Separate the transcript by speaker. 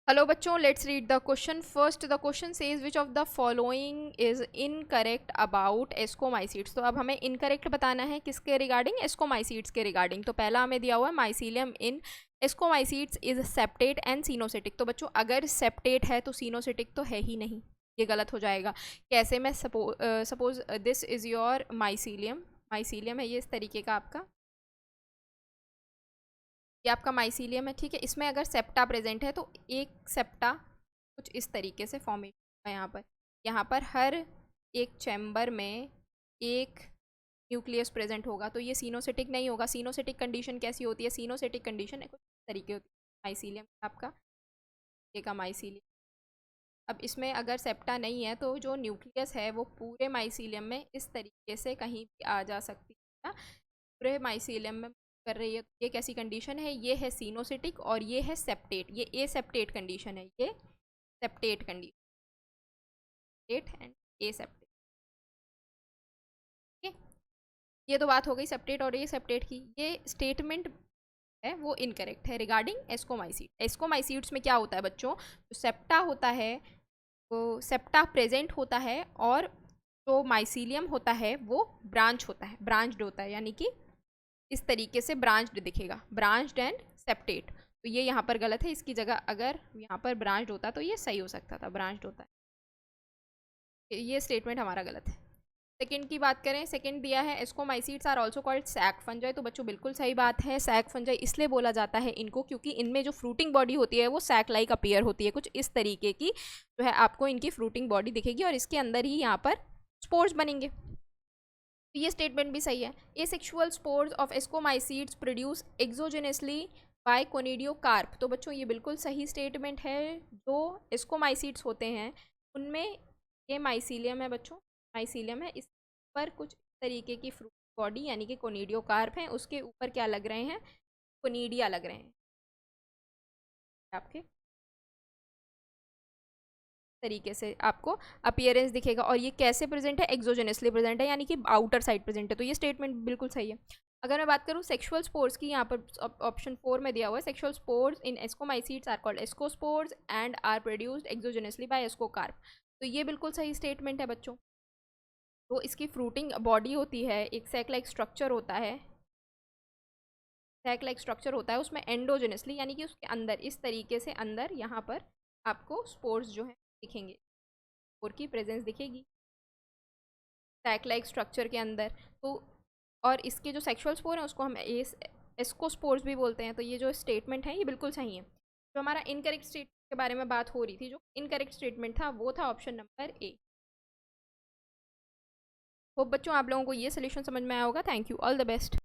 Speaker 1: Hello बच्चों, let's read the question first. The question says which of the following is incorrect about ascomycetes. तो अब हमें incorrect बताना है किसके रिगार्डिंग, एस्कोमाइसीट्स के रिगार्डिंग। तो पहला हमें दिया हुआ है mycelium in ascomycetes is septate and coenocytic. तो बच्चों अगर सेप्टेट है तो सीनोसिटिक तो है ही नहीं, ये गलत हो जाएगा। कैसे? मैं suppose this is your mycelium, mycelium है ये इस तरीके का आपका, ये आपका माइसीलियम है, ठीक है। इसमें अगर सेप्टा प्रेजेंट है तो एक सेप्टा कुछ इस तरीके से फॉर्मेशन है यहाँ पर हर एक चैम्बर में एक न्यूक्लियस प्रेजेंट होगा, तो ये सीनोसिटिक नहीं होगा। सीनोसिटिक कंडीशन कैसी होती है? सीनोसिटिक कंडीशन कुछ इस तरीके होती है। माइसीलियम आपका ये का माइसीलियम, अब इसमें अगर सेप्टा नहीं है तो जो न्यूक्लियस है वो पूरे माइसीलियम में इस तरीके से कहीं भी आ जा सकती है, पूरे माइसीलियम में कर रही है। ये कैसी कंडीशन है? ये है सीनोसिटिक और ये है सेप्टेट, ये ए सेप्टेट कंडीशन है, ये septate condition, and aseptate. ठीक है, ये तो बात हो गई सेप्टेट और ए सेप्टेट की। ये स्टेटमेंट है वो इनकरेक्ट है रिगार्डिंग एस्कोमाइसीट। एस्कोमाइसीट्स में क्या होता है बच्चों? जो सेप्टा होता है वो सेप्टा प्रेजेंट होता है और जो माइसीलियम होता है वो ब्रांच होता है, ब्रांच्ड होता है, यानी कि इस तरीके से ब्रांच्ड दिखेगा, ब्रांच्ड एंड सेप्टेट। तो ये यहाँ पर गलत है, इसकी जगह अगर यहाँ पर ब्रांच्ड होता तो ये सही हो सकता था, ब्रांच्ड होता है, ये स्टेटमेंट हमारा गलत है। सेकंड की बात करें, सेकंड दिया है ascomycetes are also called sac fungi. तो बच्चों बिल्कुल सही बात है, सैक फंजाई इसलिए बोला जाता है इनको क्योंकि इनमें जो फ्रूटिंग बॉडी होती है वो सैक लाइक अपीयर होती है, कुछ इस तरीके की जो है आपको इनकी फ्रूटिंग बॉडी दिखेगी और इसके अंदर ही यहाँ पर स्पोर्स बनेंगे। तो ये स्टेटमेंट भी सही है। Asexual spores of ascomycetes produce exogenously by conidiocarp. तो बच्चों ये बिल्कुल सही स्टेटमेंट है। जो एस्कोमाइसीट्स होते हैं उनमें ये माइसीलियम है बच्चों, माइसीलियम है, इस पर कुछ तरीके की फ्रूट बॉडी यानी कि कोनिडियोकार्प है, उसके ऊपर क्या लग रहे हैं? कोनिडिया लग रहे हैं आपके तरीके से आपको अपीयरेंस दिखेगा। और ये कैसे प्रेजेंट है? एक्सोजेनसली प्रेजेंट है, यानी कि आउटर साइड प्रेजेंट है। तो ये स्टेटमेंट बिल्कुल सही है। अगर मैं बात करूँ सेक्सुअल स्पोर्स की, यहाँ पर ऑप्शन 4 में दिया हुआ है sexual spores in ascomycetes are called ascospores and are produced exogenously by ascocarp. तो ये बिल्कुल सही स्टेटमेंट है बच्चों। तो इसकी फ्रूटिंग बॉडी होती है, एक सैक लाइक स्ट्रक्चर होता है, सैक लाइक स्ट्रक्चर होता है, उसमें एंडोजेनसली यानी कि उसके अंदर इस तरीके से अंदर यहाँ पर आपको स्पोर्स जो है दिखेंगे, स्पोर की प्रेजेंस दिखेगी सैक लाइक स्ट्रक्चर के अंदर। तो और इसके जो सेक्सुअल स्पोर हैं उसको हम एस्कोस्पोर्स भी बोलते हैं। तो ये जो स्टेटमेंट है ये बिल्कुल सही है। जो हमारा इनकरेक्ट स्टेटमेंट के बारे में बात हो रही थी, जो इनकरेक्ट स्टेटमेंट था वो था ऑप्शन नंबर ए। होप बच्चों आप लोगों को ये सोल्यूशन समझ में आया होगा। Thank you, all the best.